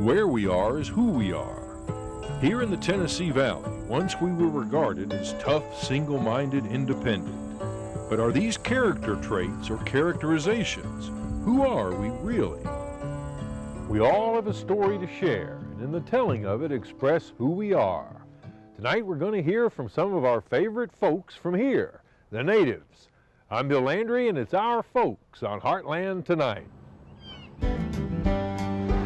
where we are is who we are. Here in the Tennessee Valley, once we were regarded as tough, single-minded, independent. But are these character traits or characterizations? Who are we really? We all have a story to share, and in the telling of it, express who we are. Tonight we're going to hear from some of our favorite folks from here, the natives. I'm Bill Landry, and it's our folks on Heartland Tonight.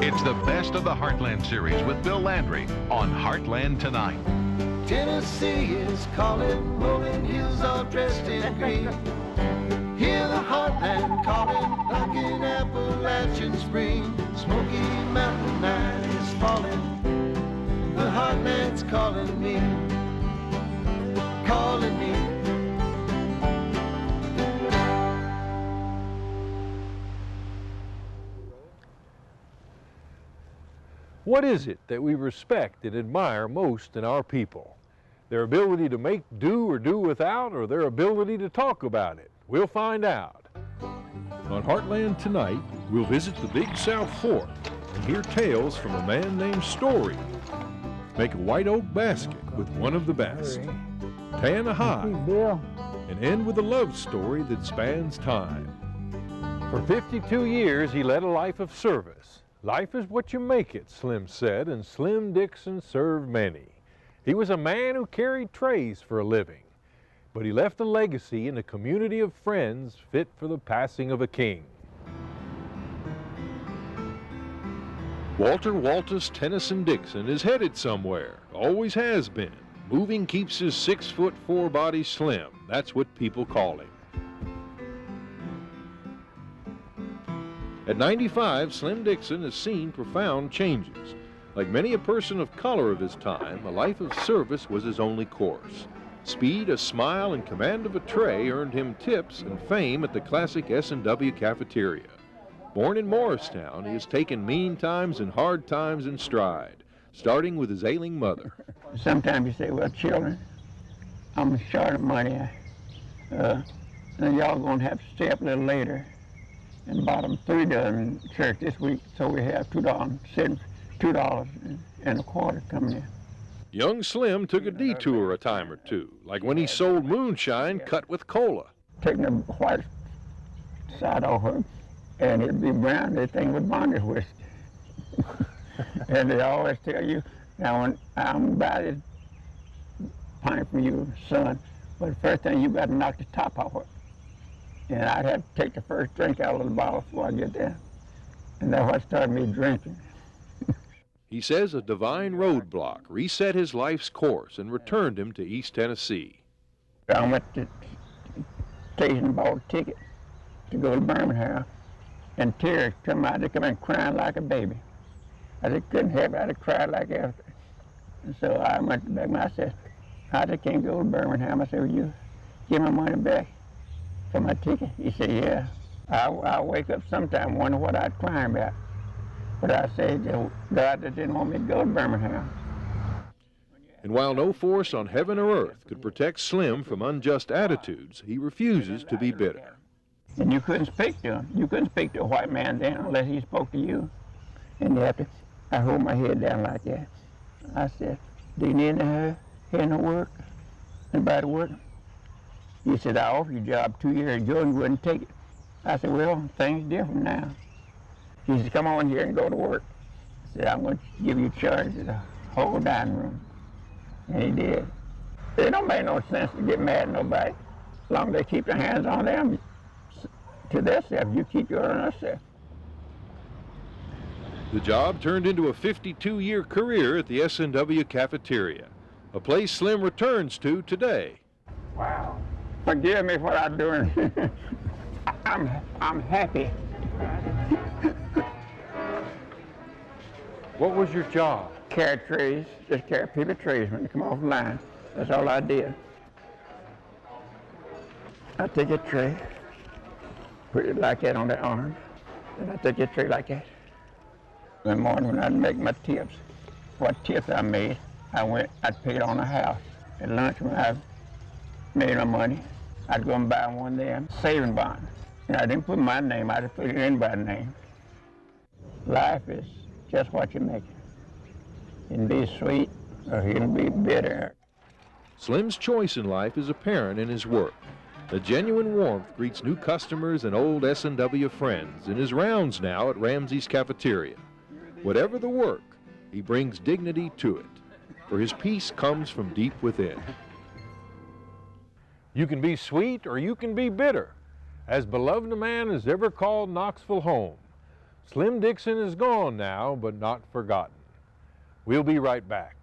It's the best of the Heartland Series with Bill Landry on Heartland Tonight. Tennessee is calling, rolling hills all dressed in green. Hear the Heartland calling, like an Appalachian spring. Smoky Mountain night is falling, the Heartland's calling me, calling me. What is it that we respect and admire most in our people? Their ability to make do or do without, or their ability to talk about it? We'll find out. On Heartland Tonight, we'll visit the Big South Fork and hear tales from a man named Story. Make a white oak basket with one of the best. Tan a hide, and end with a love story that spans time. For 52 years, he led a life of service. Life is what you make it, Slim said, and Slim Dixon served many. He was a man who carried trays for a living, but he left a legacy in a community of friends fit for the passing of a king. Walter Waltus Tennyson Dixon is headed somewhere, always has been. Moving keeps his 6'4" body slim. That's what people call him. At 95, Slim Dixon has seen profound changes. Like many a person of color of his time, a life of service was his only course. Speed, a smile, and command of a tray earned him tips and fame at the classic S&W cafeteria. Born in Morristown, he has taken mean times and hard times in stride, starting with his ailing mother. Sometimes you say, well, children, I'm short of money. And y'all going to have to stay up a little later and bought them 3 dozen church this week, so we have $2.25 coming in. Young Slim took a detour a time or two, like when he sold moonshine cut with cola. Taking the white side off her, and it'd be brown, they think was bondage whiskey. And they always tell you, now when I'm about this pint from you, son, but the first thing you got to knock the top off it. And I'd have to take the first drink out of the bottle before I get there. And that's what started me drinking. He says a divine roadblock reset his life's course and returned him to East Tennessee. I went to the station and bought a ticket to go to Birmingham, and tears come out. They come in crying like a baby. I just couldn't help it. I'd have cried like after. And so I went back and I said, I just can't go to Birmingham. I said, will you give my money back for my ticket? He said, yeah. I'll wake up sometime wonder what I'd cry about. But I said, God just didn't want me to go to Birmingham. And while no force on heaven or earth could protect Slim from unjust attitudes, he refuses to be bitter. And you couldn't speak to him. You couldn't speak to a white man then unless he spoke to you. And you have to, I hold my head down like that. I said, do you need any work? Anybody work? He said, I offered you a job 2 years ago and you wouldn't take it. I said, well, things different now. He said, come on here and go to work. I said, I'm going to give you charge of the whole dining room. And he did. It don't make no sense to get mad at nobody. As long as they keep their hands on them, to themselves, you keep yours on yourself. The job turned into a 52-year career at the S&W cafeteria, a place Slim returns to today. Wow. Forgive me for what I'm doing. I'm happy. What was your job? Carry trays, just carry people trays when they come off the line. That's all I did. I take a tray, put it like that on the arm, and I take a tray like that. In the morning when I'd make my tips, what tips I made, I'd pay it on the house. At lunch when I made my money, I'd go and buy one of them saving bonds. And I didn't put my name, I just put anybody's name. Life is just what you make it. It'll be sweet or it'll be bitter. Slim's choice in life is apparent in his work. The genuine warmth greets new customers and old S&W friends in his rounds now at Ramsey's Cafeteria. Whatever the work, he brings dignity to it, for his peace comes from deep within. You can be sweet or you can be bitter. As beloved a man as ever called Knoxville home. Slim Dixon is gone now, but not forgotten. We'll be right back.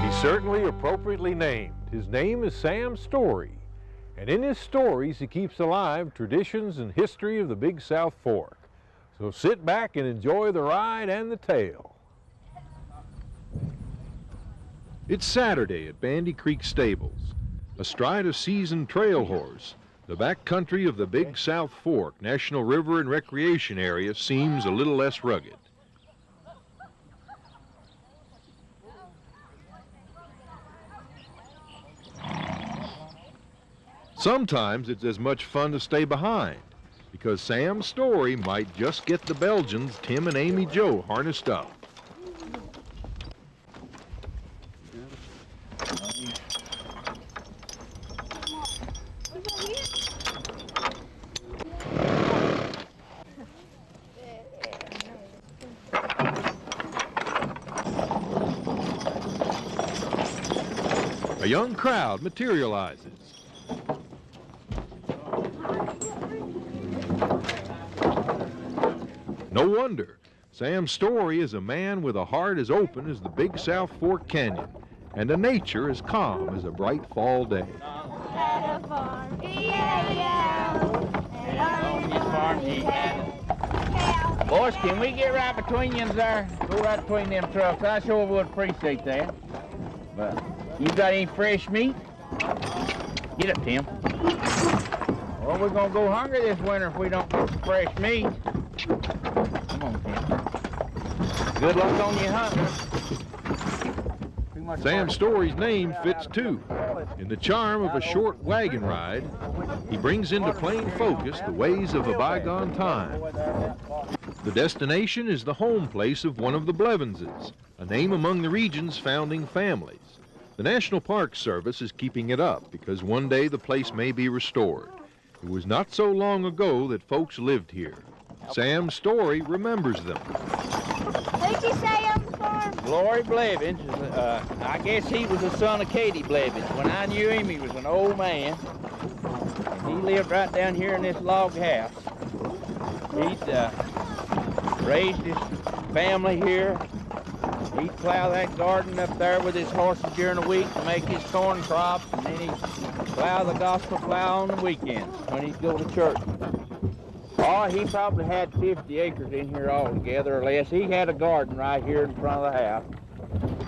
He's certainly appropriately named. His name is Sam Story, and in his stories he keeps alive traditions and history of the Big South Fork. So sit back and enjoy the ride and the tale. It's Saturday at Bandy Creek Stables. Astride a seasoned trail horse, the backcountry of the Big South Fork National River and Recreation Area seems a little less rugged. Sometimes it's as much fun to stay behind, because Sam Story might just get the Belgians Tim and Amy Joe harnessed up. A young crowd materializes. No wonder. Sam Story is a man with a heart as open as the Big South Fork Canyon and a nature as calm as a bright fall day. Boys, can we get right between you there? Go right between them trucks. I sure would appreciate that. But you got any fresh meat? Get up, Tim. Well, we're gonna go hungry this winter if we don't get some fresh meat. Come on, Tim. Good luck on your hunting. Sam Story's name fits too. In the charm of a short wagon ride, he brings into plain focus the ways of a bygone time. The destination is the home place of one of the Blevinses, a name among the region's founding families. The National Park Service is keeping it up because one day the place may be restored. It was not so long ago that folks lived here. Sam Story remembers them. Who'd you say on the farm? Glory Blevins, I guess he was the son of Katie Blevins. When I knew him, he was an old man. And he lived right down here in this log house. He'd raised his family here. He'd plow that garden up there with his horses during the week to make his corn crops, and then he'd plow the gospel plow on the weekends when he'd go to church. Oh, he probably had 50 acres in here altogether or less. He had a garden right here in front of the house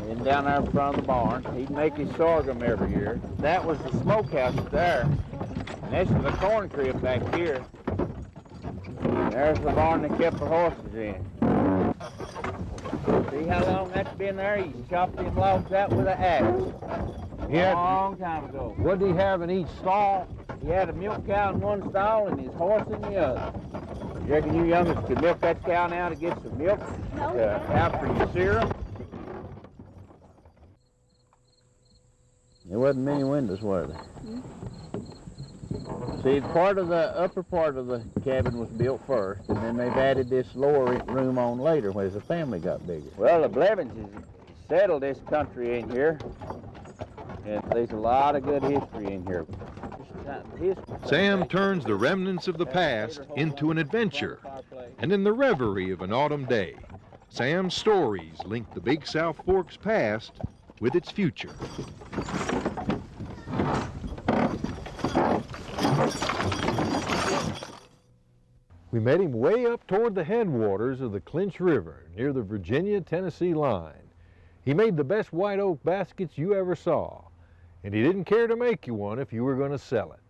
and down there in front of the barn. He'd make his sorghum every year. That was the smokehouse there. And this is the corn crib back here. And there's the barn that kept the horses in. See how long that's been there? He chopped them logs out with an axe. A long time ago. What did he have in each stall? He had a milk cow in one stall and his horse in the other. You reckon you youngins could milk that cow now to get some milk? Out for your syrup? There wasn't many windows, were there? See, part of the upper part of the cabin was built first, and then they've added this lower room on later as the family got bigger. Well, the Blevinses settled this country in here, and there's a lot of good history in here. Sam turns the remnants of the past into an adventure, and in the reverie of an autumn day, Sam's stories link the Big South Fork's past with its future. We met him way up toward the headwaters of the Clinch River near the Virginia-Tennessee line. He made the best white oak baskets you ever saw, and he didn't care to make you one if you were going to sell it.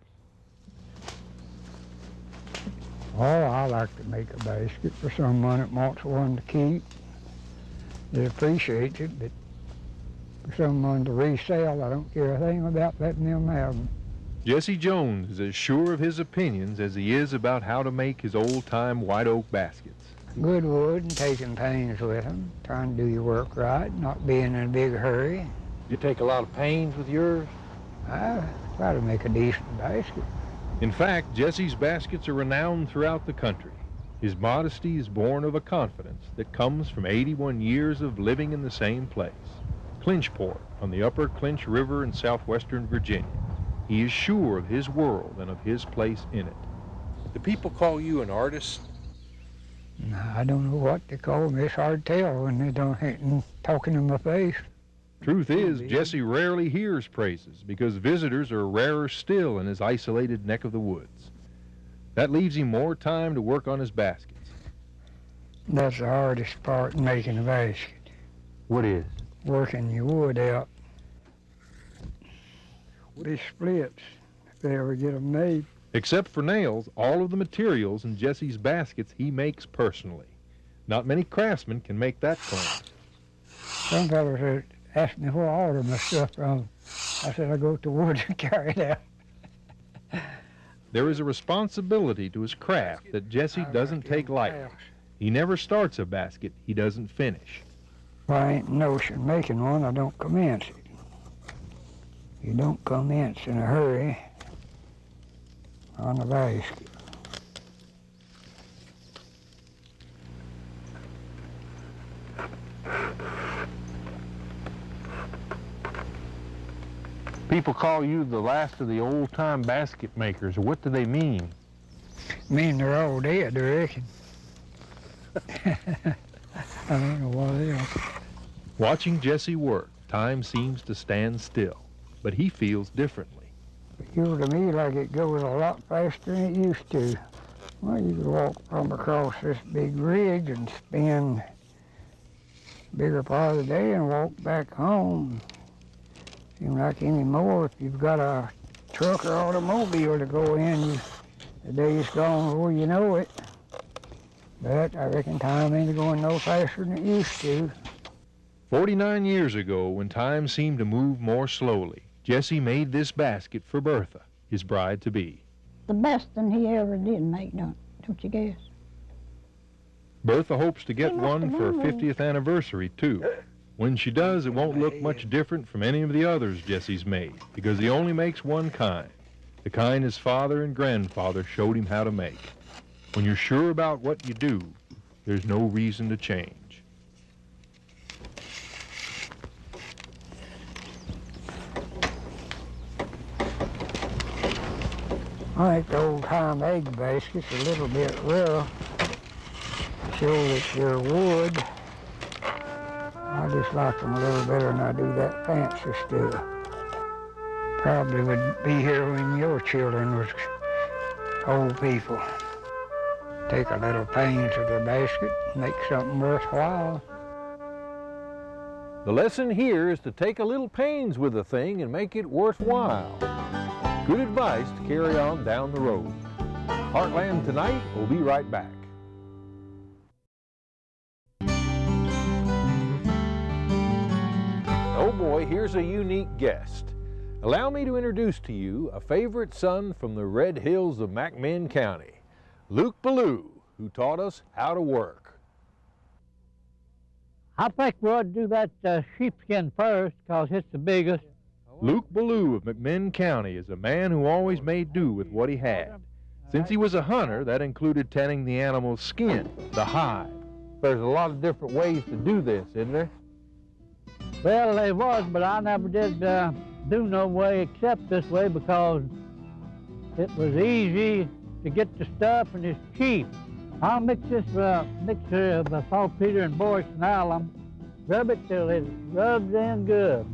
Oh, I like to make a basket for someone that wants one to keep. They appreciate it, but for someone to resell, I don't care a thing about letting them have them. Jesse Jones is as sure of his opinions as he is about how to make his old-time white oak baskets. Good wood and taking pains with them, trying to do your work right, not being in a big hurry. You take a lot of pains with yours? I try to make a decent basket. In fact, Jesse's baskets are renowned throughout the country. His modesty is born of a confidence that comes from 81 years of living in the same place, Clinchport, on the upper Clinch River in southwestern Virginia. He is sure of his world and of his place in it. Do people call you an artist? I don't know what they call me. It's hard to tell when they don't ain't talking in my face. Truth is, Jesse rarely hears praises because visitors are rarer still in his isolated neck of the woods. That leaves him more time to work on his baskets. That's the hardest part in making a basket. What is? Working your wood out. These splits, if they ever get them made. Except for nails, all of the materials in Jesse's baskets he makes personally. Not many craftsmen can make that claim. Some fellows asked me where I order my stuff from. I said I go to the woods and carry it out. There is a responsibility to his craft that Jesse doesn't take lightly. He never starts a basket he doesn't finish. If I ain't notion making one, I don't commence it. You don't commence in a hurry on a basket. People call you the last of the old-time basket makers. What do they mean? Mean they're all dead, I reckon. I don't know what else. Watching Jesse work, time seems to stand still, but he feels differently. It feels to me like it goes a lot faster than it used to. Well, you could walk from across this big ridge and spend a bigger part of the day and walk back home. Seems like anymore, if you've got a truck or automobile to go in, the day's gone before you know it. But I reckon time ain't going no faster than it used to. 49 years ago, when time seemed to move more slowly, Jesse made this basket for Bertha, his bride-to-be. The best thing he ever did make, don't you guess? Bertha hopes to get one for her 50th anniversary, too. When she does, it won't look much different from any of the others Jesse's made, because he only makes one kind, the kind his father and grandfather showed him how to make. When you're sure about what you do, there's no reason to change. I think the old-time egg basket's a little bit rough. Show that they're wood. I just like them a little better than I do that fancy stuff. Probably would be here when your children was old people. Take a little pains with their basket, make something worthwhile. The lesson here is to take a little pains with a thing and make it worthwhile. Good advice to carry on down the road. Heartland Tonight will be right back. Oh boy, here's a unique guest. Allow me to introduce to you a favorite son from the Red Hills of McMinn County, Luke Ballou, who taught us how to work. I think we ought to do that sheepskin first, because it's the biggest. Luke Ballou of McMinn County is a man who always made do with what he had. Since he was a hunter, that included tanning the animal's skin, the hide. There's a lot of different ways to do this, isn't there? Well, there was, but I never did do no way except this way, because it was easy to get the stuff and it's cheap. I'll mix this mixture of saltpeter and boric and alum, rub it till it rubs in good.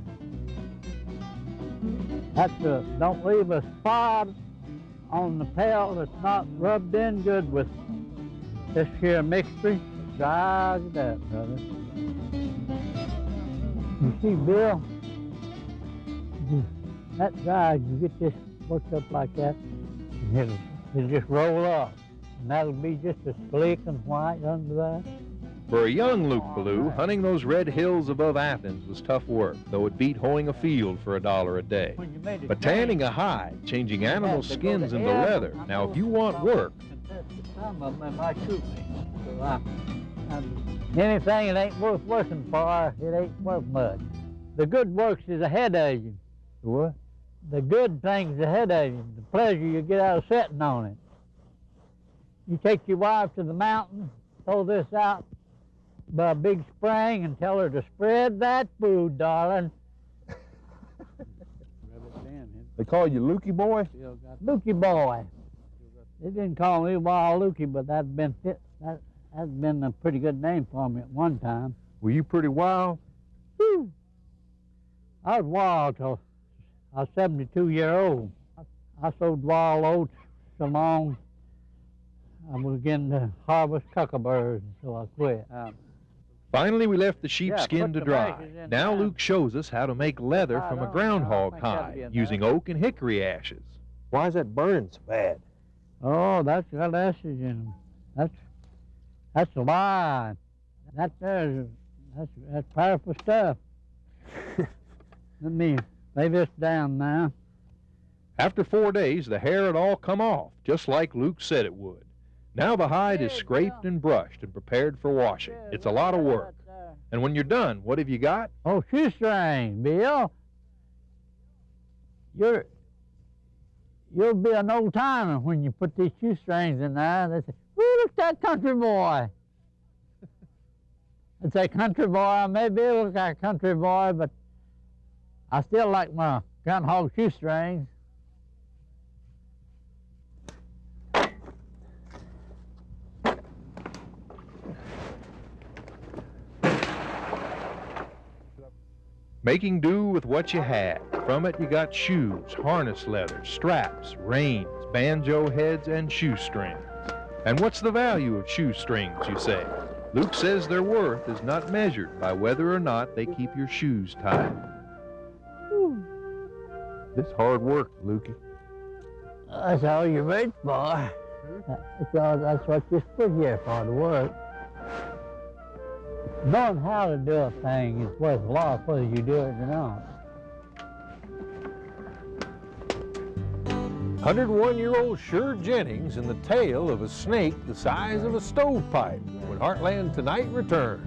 Don't leave a spot on the pail that's not rubbed in good with this here mixture. It dries it up, brother. You see, Bill, that dries, you get this worked up like that, and it'll just roll off. And that'll be just as slick and white under that. For a young Luke Ballou, hunting those red hills above Athens was tough work, though it beat hoeing a field for $1 a day. But tanning a hide, changing animal skins into leather. Now, if you want work, some of them might shoot me. So anything that ain't worth working for, it ain't worth much. The good works is ahead of you. What? The good things ahead of you, the pleasure you get out of sitting on it. You take your wife to the mountain, throw this out by a big spring and tell her to spread that food, darling. They call you Lukey Boy? Lukey Boy. They didn't call me Wild Lukey, but that's been a pretty good name for me at one time. Were you pretty wild? Whew. I was wild till I was 72-year-old. I sowed wild oats so long I was getting to harvest cuckabirds, so I quit. Finally, we left the sheepskin to dry. Now Luke shows us how to make leather from a groundhog hide using oak and hickory ashes. Why is that burning so bad? Oh, that's got ashes in them. That's a lie. That's powerful stuff. Let me lay this down now. After 4 days, the hair had all come off, just like Luke said it would. Now the hide is scraped and brushed and prepared for washing. It's a lot of work. And when you're done, what have you got? Oh, shoestrings, Bill. You'll be an old timer when you put these shoestrings in there. They say, "Ooh, look at that country boy." I say, "Country boy, I may be look like a country boy, but I still like my groundhog shoestrings." Making do with what you had. From it, you got shoes, harness leather, straps, reins, banjo heads, and shoestrings. And what's the value of shoestrings, you say? Luke says their worth is not measured by whether or not they keep your shoes tied. This hard work, Lukey. That's all you're made for. That's what you're put here for, to work. Knowing how to do a thing is worth a lot whether you do it or not. 101-year-old Sher Jennings and the tale of a snake the size of a stovepipe when Heartland Tonight returns.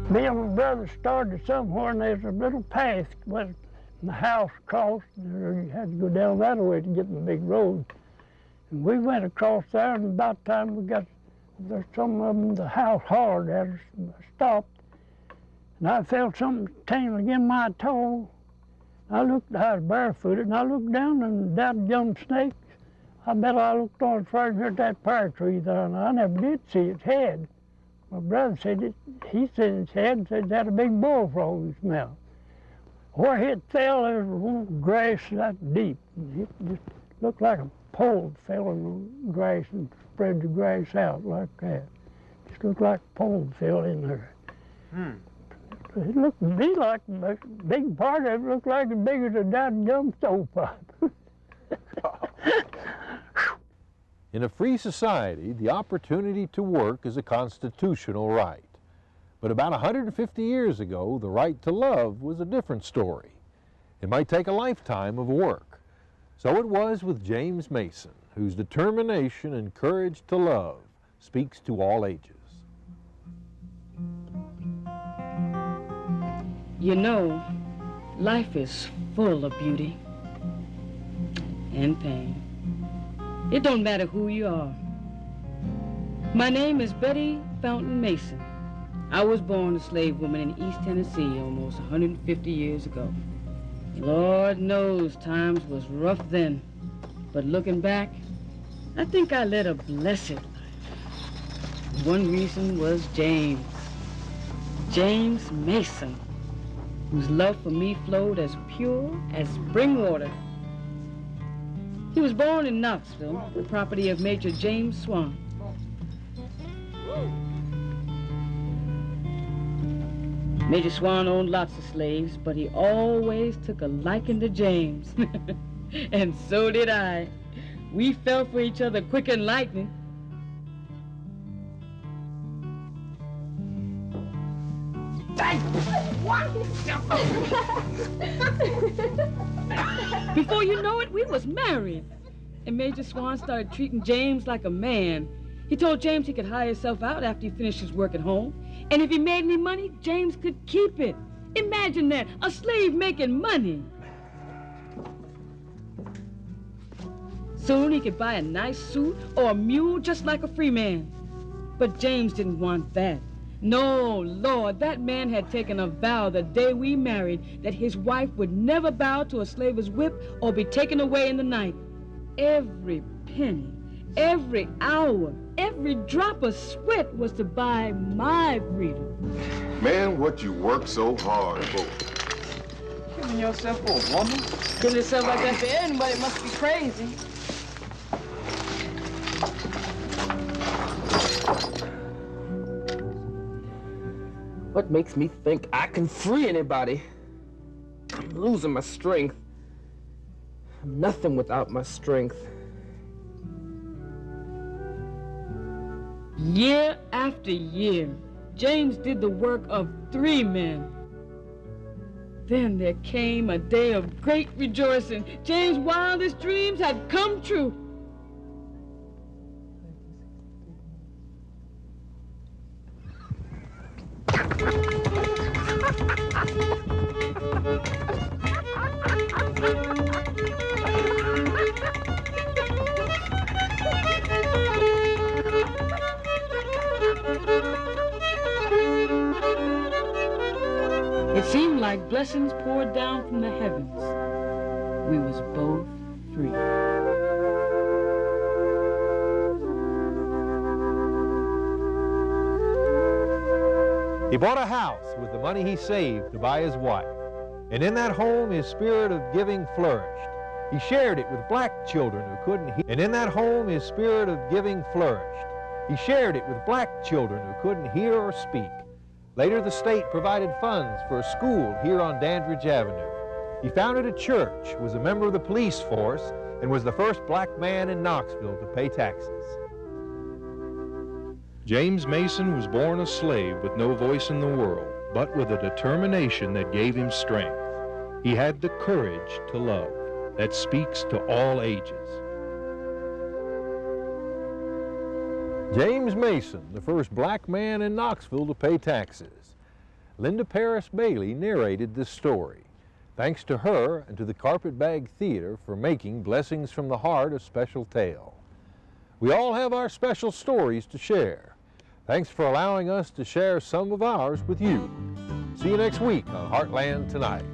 Me and my brother started somewhere, and there's a little path where the house crossed. You had to go down that way to get in the big road. And we went across there, and about the time we got there, some of them, the house hard had us stopped. And I felt something tingling in my toe. I looked, I was barefooted, and I looked down, and that young snake, I bet I looked on as far as heard that pear tree there, and I never did see its head. My brother said he said its head, and said it had a big bullfrog in its mouth. Where it fell, there was grass that deep. It just looked like a pole fell in the grass and spread the grass out like that. Just looked like a pole fell in there. It looked to me like a big part of it looked like as big as a dadgum stovepipe. In a free society, the opportunity to work is a constitutional right. But about 150 years ago, the right to love was a different story. It might take a lifetime of work. So it was with James Mason, whose determination and courage to love speaks to all ages. You know, life is full of beauty and pain. It don't matter who you are. My name is Betty Fountain Mason. I was born a slave woman in East Tennessee almost 150 years ago. Lord knows times was rough then, but looking back, I think I led a blessed life. One reason was James Mason, whose love for me flowed as pure as spring water. He was born in Knoxville, the property of Major James Swan. Major Swan owned lots of slaves, but he always took a liking to James. And so did I. We fell for each other quicker than lightning. Before you know it, we was married. And Major Swan started treating James like a man. He told James he could hire himself out after he finished his work at home. And if he made any money, James could keep it. Imagine that, a slave making money. Soon he could buy a nice suit or a mule just like a free man. But James didn't want that. No, Lord, that man had taken a vow the day we married that his wife would never bow to a slaver's whip or be taken away in the night. Every penny, every hour, every drop of sweat was to buy my freedom. Man, what you work so hard for. Giving yourself for a woman? Giving yourself like that for anybody must be crazy. What makes me think I can free anybody? I'm losing my strength. I'm nothing without my strength. Year after year, James did the work of 3 men. Then there came a day of great rejoicing. James' wildest dreams had come true. It seemed like blessings poured down from the heavens. We was both free. He bought a house with the money he saved to buy his wife. And in that home, his spirit of giving flourished. He shared it with black children who couldn't hear. And in that home, his spirit of giving flourished. He shared it with black children who couldn't hear or speak. Later, the state provided funds for a school here on Dandridge Avenue. He founded a church, was a member of the police force, and was the first black man in Knoxville to pay taxes. James Mason was born a slave with no voice in the world, but with a determination that gave him strength. He had the courage to love that speaks to all ages. James Mason, the first black man in Knoxville to pay taxes. Linda Paris Bailey narrated this story. Thanks to her and to the Carpetbag Theater for making Blessings from the Heart a special tale. We all have our special stories to share. Thanks for allowing us to share some of ours with you. See you next week on Heartland Tonight.